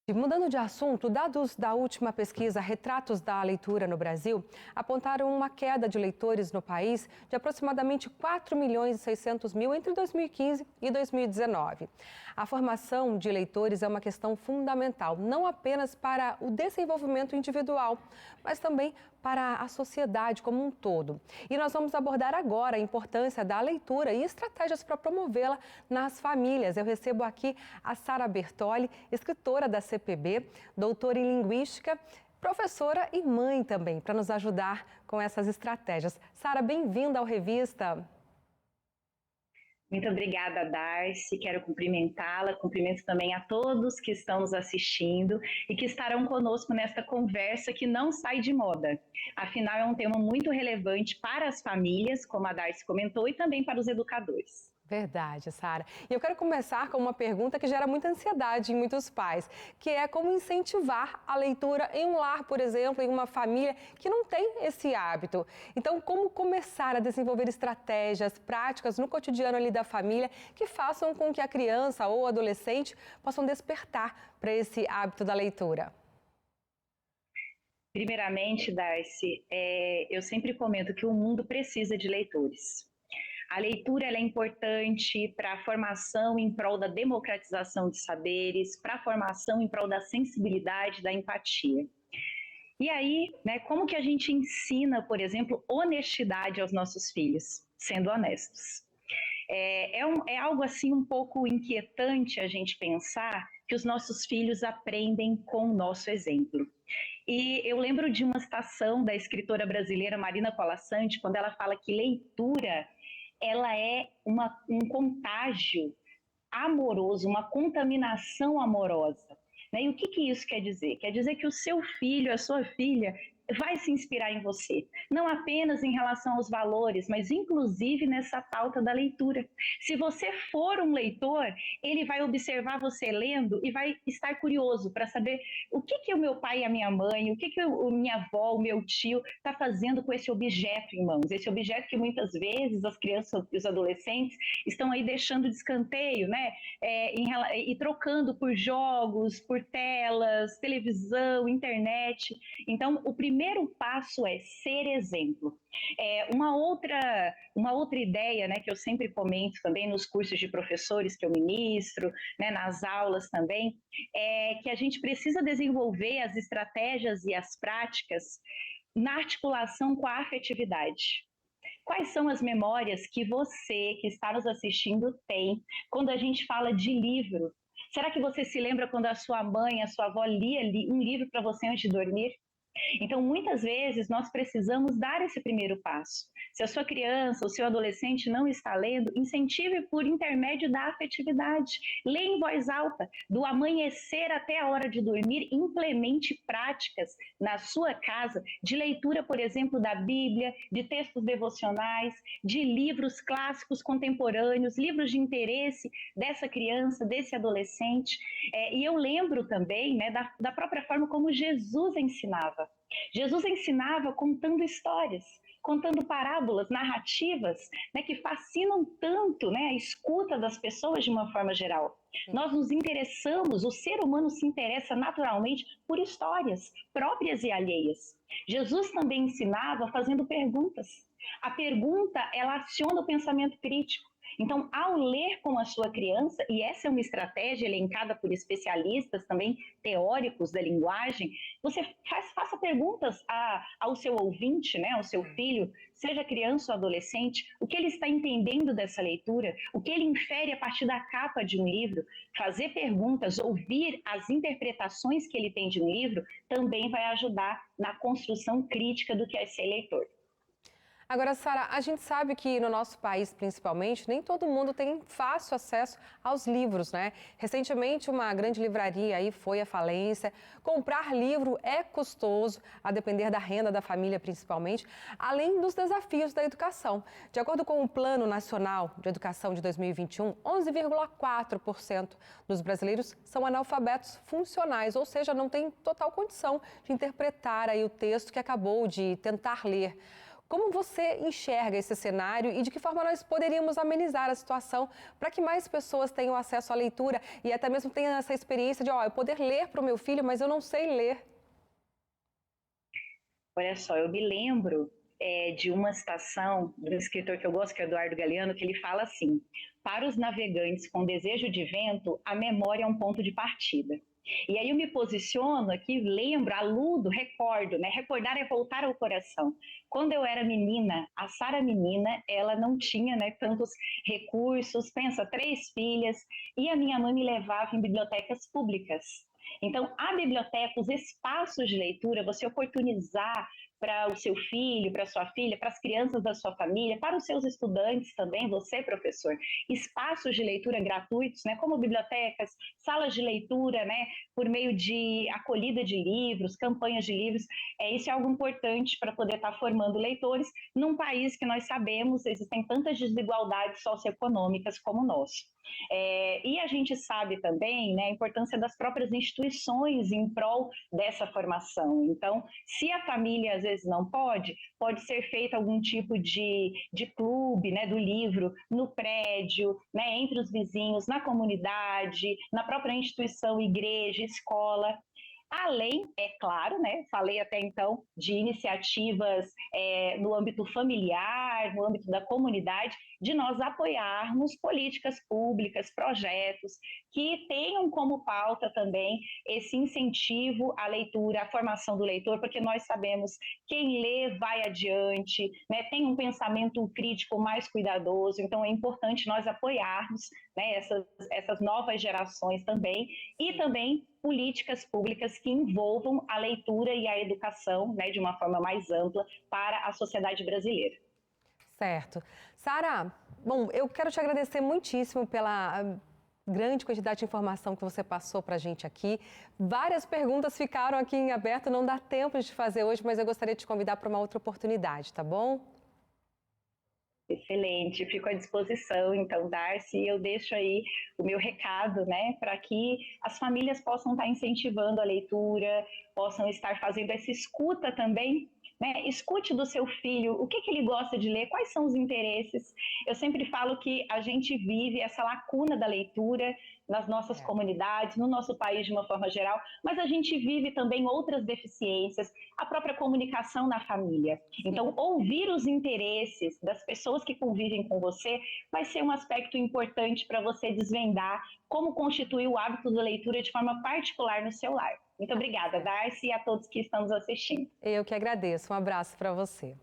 E mudando de assunto, dados da última pesquisa Retratos da Leitura no Brasil apontaram uma queda de leitores no país de aproximadamente 4 milhões e 600 mil entre 2015 e 2019. A formação de leitores é uma questão fundamental, não apenas para o desenvolvimento individual, mas também para a sociedade como um todo. E nós vamos abordar agora a importância da leitura e estratégias para promovê-la nas famílias. Eu recebo aqui a Sara Bertoli, escritora da CPB, doutora em Linguística, professora e mãe também, para nos ajudar com essas estratégias. Sara, bem-vinda ao Revista. Muito obrigada, Darcy. Quero cumprimentá-la. Cumprimento também a todos que estão nos assistindo e que estarão conosco nesta conversa que não sai de moda. Afinal, é um tema muito relevante para as famílias, como a Darcy comentou, e também para os educadores. Verdade, Sara. E eu quero começar com uma pergunta que gera muita ansiedade em muitos pais, que é como incentivar a leitura em um lar, por exemplo, em uma família que não tem esse hábito. Então, como começar a desenvolver estratégias práticas no cotidiano ali da família que façam com que a criança ou adolescente possam despertar para esse hábito da leitura? Primeiramente, Darcy, eu sempre comento que o mundo precisa de leitores. A leitura ela é importante para a formação em prol da democratização de saberes, para a formação em prol da sensibilidade, da empatia. E aí, como que a gente ensina, por exemplo, honestidade aos nossos filhos? Sendo honestos. É algo assim um pouco inquietante a gente pensar que os nossos filhos aprendem com o nosso exemplo. E eu lembro de uma citação da escritora brasileira Marina Colasanti, quando ela fala que leitura ela é um contágio amoroso, uma contaminação amorosa. E o que isso quer dizer? Quer dizer que o seu filho, a sua filha, vai se inspirar em você, não apenas em relação aos valores, mas inclusive nessa pauta da leitura. Se você for um leitor, ele vai observar você lendo e vai estar curioso para saber o que o meu pai e a minha mãe, o que a minha avó, o meu tio está fazendo com esse objeto em mãos, esse objeto que muitas vezes as crianças e os adolescentes estão aí deixando de escanteio, e trocando por jogos, por telas, televisão, internet. Então, o primeiro passo é ser exemplo. Uma outra ideia, que eu sempre comento também nos cursos de professores que eu ministro, nas aulas também, é que a gente precisa desenvolver as estratégias e as práticas na articulação com a afetividade. Quais são as memórias que você, que está nos assistindo, tem quando a gente fala de livro? Será que você se lembra quando a sua mãe, a sua avó lia um livro para você antes de dormir? Então, muitas vezes, nós precisamos dar esse primeiro passo. Se a sua criança, o seu adolescente não está lendo, incentive por intermédio da afetividade. Leia em voz alta, do amanhecer até a hora de dormir, implemente práticas na sua casa de leitura, por exemplo, da Bíblia, de textos devocionais, de livros clássicos contemporâneos, livros de interesse dessa criança, desse adolescente. E eu lembro também da própria forma como Jesus ensinava. Jesus ensinava contando histórias, contando parábolas, narrativas, que fascinam tanto a escuta das pessoas de uma forma geral. Nós nos interessamos, o ser humano se interessa naturalmente por histórias próprias e alheias. Jesus também ensinava fazendo perguntas. A pergunta, ela aciona o pensamento crítico. Então, ao ler com a sua criança, e essa é uma estratégia elencada por especialistas também teóricos da linguagem, você faça perguntas ao seu ouvinte, ao seu filho, seja criança ou adolescente, o que ele está entendendo dessa leitura, o que ele infere a partir da capa de um livro. Fazer perguntas, ouvir as interpretações que ele tem de um livro, também vai ajudar na construção crítica do que é ser leitor. Agora, Sara, a gente sabe que no nosso país, principalmente, nem todo mundo tem fácil acesso aos livros, né? Recentemente, uma grande livraria aí foi à falência. Comprar livro é custoso, a depender da renda da família, principalmente, além dos desafios da educação. De acordo com o Plano Nacional de Educação de 2021, 11,4% dos brasileiros são analfabetos funcionais, ou seja, não têm total condição de interpretar aí o texto que acabou de tentar ler. Como você enxerga esse cenário e de que forma nós poderíamos amenizar a situação para que mais pessoas tenham acesso à leitura e até mesmo tenham essa experiência de, eu poder ler para o meu filho, mas eu não sei ler? Olha só, eu me lembro de uma citação do escritor que eu gosto, que é Eduardo Galeano, que ele fala assim: para os navegantes com desejo de vento, a memória é um ponto de partida. E aí eu me posiciono aqui, lembro, aludo, recordo, né? Recordar é voltar ao coração. Quando eu era menina, a Sara menina, ela não tinha, né, tantos recursos, pensa, 3 filhas, e a minha mãe me levava em bibliotecas públicas. Então, a biblioteca, os espaços de leitura, você oportunizar para o seu filho, para a sua filha, para as crianças da sua família, para os seus estudantes também, você, professor, espaços de leitura gratuitos, né, como bibliotecas, salas de leitura, né, por meio de acolhida de livros, campanhas de livros, isso é algo importante para poder estar formando leitores num país que nós sabemos existem tantas desigualdades socioeconômicas como o nosso. E a gente sabe também, né, a importância das próprias instituições em prol dessa formação. Então, se a família às vezes não pode ser feito algum tipo de clube, né, do livro no prédio, né, entre os vizinhos, na comunidade, na própria instituição, igreja, escola. Além, é claro, né, falei até então de iniciativas no âmbito familiar, no âmbito da comunidade, de nós apoiarmos políticas públicas, projetos que tenham como pauta também esse incentivo à leitura, à formação do leitor, porque nós sabemos quem lê vai adiante, né, tem um pensamento crítico mais cuidadoso, então é importante nós apoiarmos, né, essas novas gerações também, e também políticas públicas que envolvam a leitura e a educação, né, de uma forma mais ampla para a sociedade brasileira. Certo. Sara, bom, eu quero te agradecer muitíssimo pela grande quantidade de informação que você passou para a gente aqui. Várias perguntas ficaram aqui em aberto, não dá tempo de fazer hoje, mas eu gostaria de te convidar para uma outra oportunidade, tá bom? Excelente, fico à disposição. Então, Darcy, eu deixo aí o meu recado, né, para que as famílias possam estar incentivando a leitura, possam estar fazendo essa escuta também, né? Escute do seu filho o que ele gosta de ler, quais são os interesses. Eu sempre falo que a gente vive essa lacuna da leitura nas nossas comunidades, no nosso país de uma forma geral, mas a gente vive também outras deficiências, a própria comunicação na família. Então, ouvir os interesses das pessoas que convivem com você vai ser um aspecto importante para você desvendar como constituir o hábito da leitura de forma particular no seu lar. Muito obrigada, Darcy, e a todos que estão nos assistindo. Eu que agradeço. Um abraço para você.